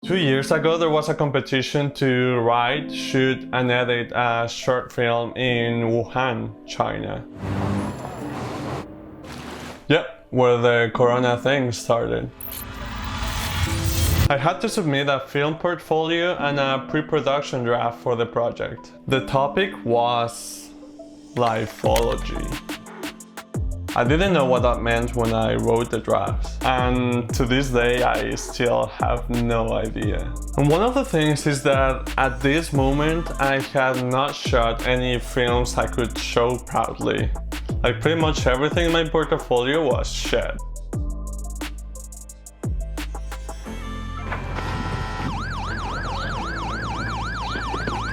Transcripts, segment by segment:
2 years ago, there was a competition to write, shoot, and edit a short film in Wuhan, China. Yep, where the corona thing started. I had to submit a film portfolio and a pre-production draft for the project. The topic was lifeology. I didn't know what that meant when I wrote the draft, and to this day I still have no idea. And one of the things is that at this moment I had not shot any films I could show proudly. Like pretty much everything in my portfolio was shit.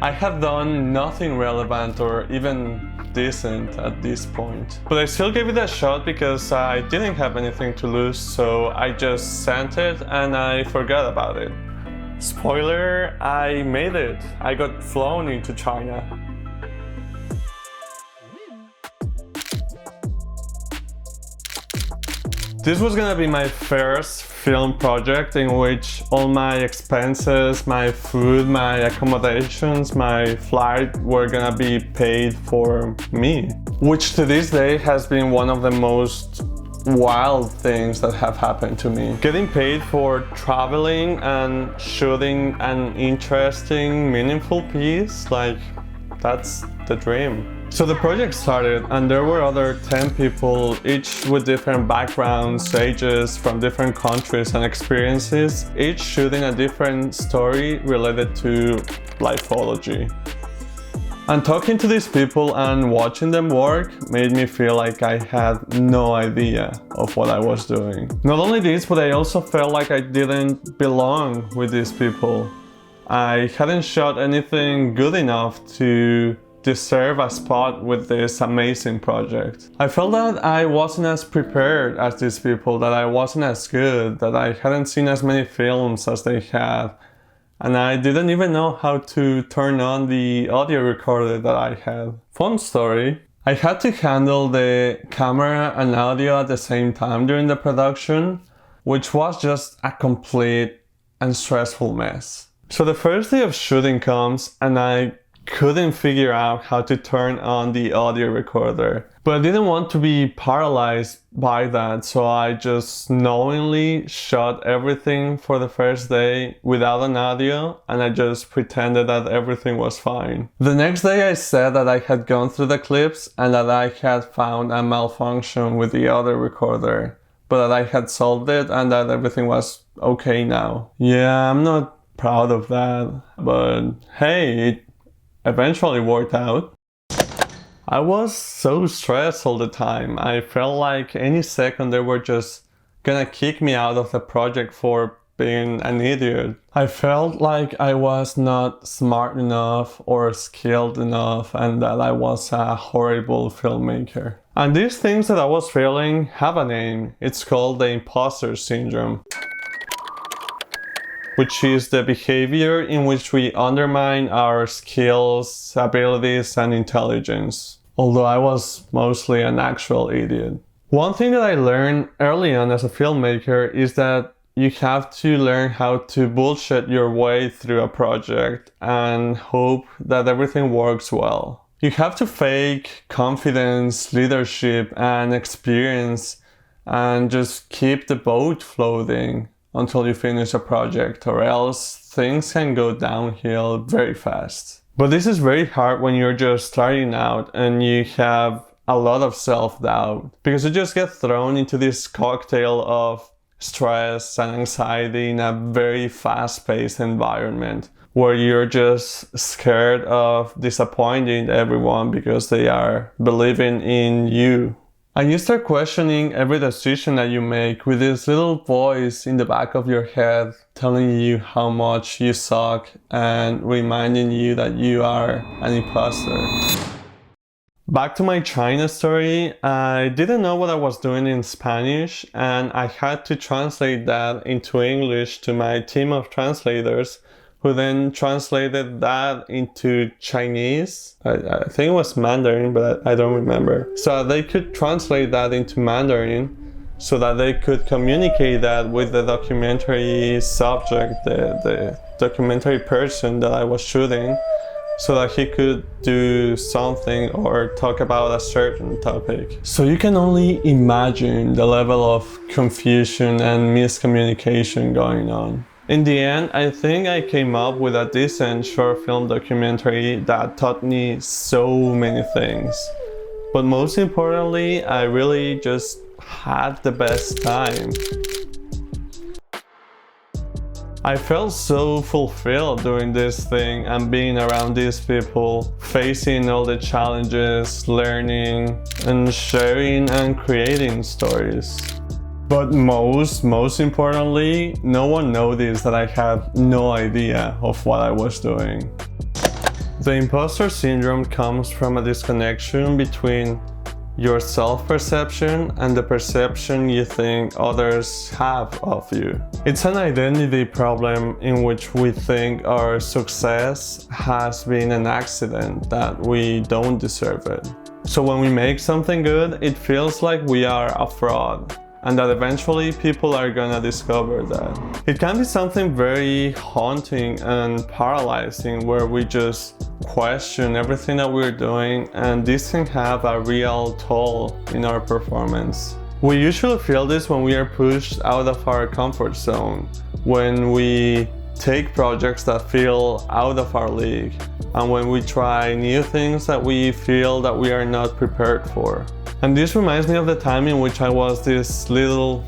I had done nothing relevant or even decent at this point. But I still gave it a shot because I didn't have anything to lose, so I just sent it and I forgot about it. Spoiler, I made it. I got flown into China. This was gonna be my first film project in which all my expenses, my food, my accommodations, my flight were gonna be paid for me. Which to this day has been one of the most wild things that have happened to me. Getting paid for traveling and shooting an interesting, meaningful piece, like that's the dream. So the project started and there were other 10 people, each with different backgrounds, ages, from different countries and experiences, each shooting a different story related to lifeology. And talking to these people and watching them work made me feel like I had no idea of what I was doing. Not only this, but I also felt like I didn't belong with these people. I hadn't shot anything good enough to deserve a spot with this amazing project. I felt that I wasn't as prepared as these people, that I wasn't as good, that I hadn't seen as many films as they had, and I didn't even know how to turn on the audio recorder that I had. Fun story, I had to handle the camera and audio at the same time during the production, which was just a complete and stressful mess. So the first day of shooting comes and I couldn't figure out how to turn on the audio recorder. But I didn't want to be paralyzed by that, so I just knowingly shot everything for the first day without an audio, and I just pretended that everything was fine. The next day I said that I had gone through the clips and that I had found a malfunction with the audio recorder, but that I had solved it and that everything was okay now. Yeah, I'm not proud of that, but hey, it eventually worked out. I was so stressed all the time. I felt like any second they were just gonna kick me out of the project for being an idiot. I felt like I was not smart enough or skilled enough and that I was a horrible filmmaker. And these things that I was feeling have a name. It's called the Impostor Syndrome, which is the behavior in which we undermine our skills, abilities, and intelligence. Although I was mostly an actual idiot. One thing that I learned early on as a filmmaker is that you have to learn how to bullshit your way through a project and hope that everything works well. You have to fake confidence, leadership, and experience and just keep the boat floating until you finish a project, or else things can go downhill very fast. But this is very hard when you're just starting out and you have a lot of self-doubt, because you just get thrown into this cocktail of stress and anxiety in a very fast-paced environment where you're just scared of disappointing everyone because they are believing in you. And you start questioning every decision that you make with this little voice in the back of your head telling you how much you suck and reminding you that you are an imposter. Back to my China story, I didn't know what I was doing in Spanish and I had to translate that into English to my team of translators, who then translated that into Chinese. I think it was Mandarin, but I don't remember. So they could translate that into Mandarin so that they could communicate that with the documentary subject, the documentary person that I was shooting, so that he could do something or talk about a certain topic. So you can only imagine the level of confusion and miscommunication going on. In the end, I think I came up with a decent short film documentary that taught me so many things. But most importantly, I really just had the best time. I felt so fulfilled doing this thing and being around these people, facing all the challenges, learning and sharing and creating stories. But most importantly, no one noticed that I had no idea of what I was doing. The imposter syndrome comes from a disconnection between your self-perception and the perception you think others have of you. It's an identity problem in which we think our success has been an accident, that we don't deserve it. So when we make something good, it feels like we are a fraud, and that eventually people are gonna discover that. It can be something very haunting and paralyzing, where we just question everything that we're doing, and this can have a real toll in our performance. We usually feel this when we are pushed out of our comfort zone, when we take projects that feel out of our league, and when we try new things that we feel that we are not prepared for. And this reminds me of the time in which I was this little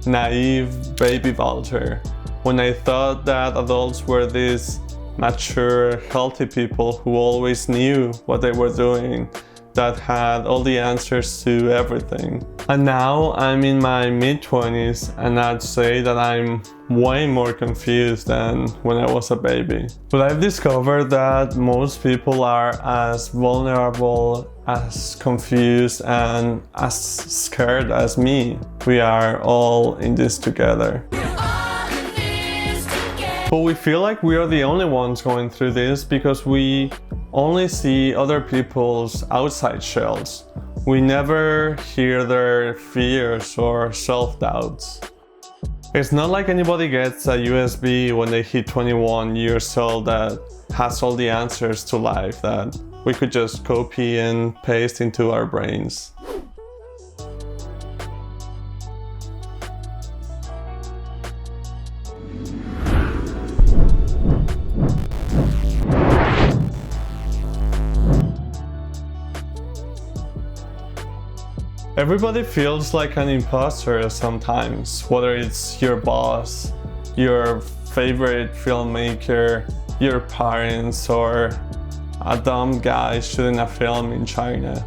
naive baby Walter, when I thought that adults were these mature, healthy people who always knew what they were doing, that had all the answers to everything. And now I'm in my mid-20s, and I'd say that I'm way more confused than when I was a baby. But I've discovered that most people are as vulnerable, as confused, and as scared as me. We are all in this together. But we feel like we are the only ones going through this because we only see other people's outside shells. We never hear their fears or self-doubts. It's not like anybody gets a USB when they hit 21 years old that has all the answers to life that we could just copy and paste into our brains. Everybody feels like an imposter sometimes, whether it's your boss, your favorite filmmaker, your parents, or a dumb guy shooting a film in China.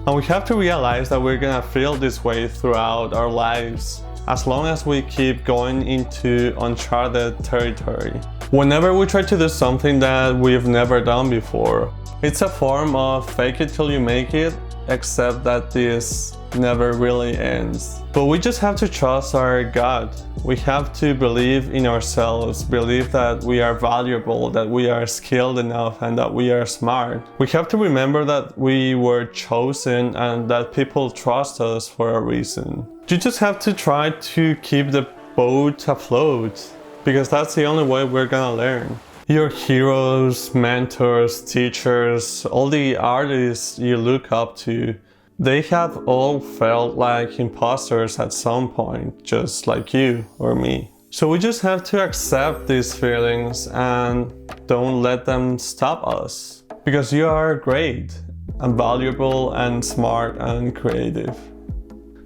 And we have to realize that we're gonna feel this way throughout our lives, as long as we keep going into uncharted territory. Whenever we try to do something that we've never done before, it's a form of fake it till you make it, except that this never really ends. But we just have to trust our gut. We have to believe in ourselves, believe that we are valuable, that we are skilled enough, and that we are smart. We have to remember that we were chosen and that people trust us for a reason. You just have to try to keep the boat afloat, because that's the only way we're gonna learn. Your heroes, mentors, teachers, all the artists you look up to, they have all felt like imposters at some point, just like you or me. So we just have to accept these feelings and don't let them stop us. Because you are great and valuable and smart and creative.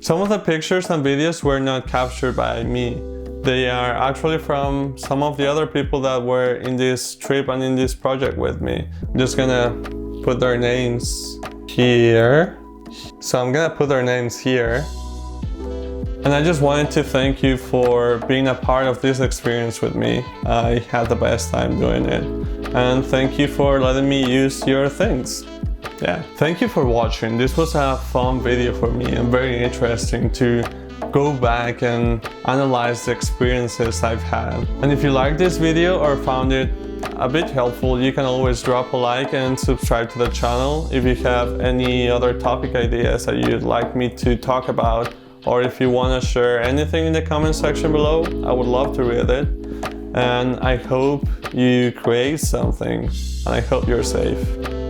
Some of the pictures and videos were not captured by me. They are actually from some of the other people that were in this trip and in this project with me. I'm just gonna put their names here. So I'm gonna put their names here. And I just wanted to thank you for being a part of this experience with me. I had the best time doing it. And thank you for letting me use your things. Yeah, thank you for watching. This was a fun video for me and very interesting to go back and analyze the experiences I've had. And if you liked this video or found it a bit helpful, you can always drop a like and subscribe to the channel. If you have any other topic ideas that you'd like me to talk about, or if you want to share anything in the comment section below. I would love to read it. And I hope you create something, and I hope you're safe.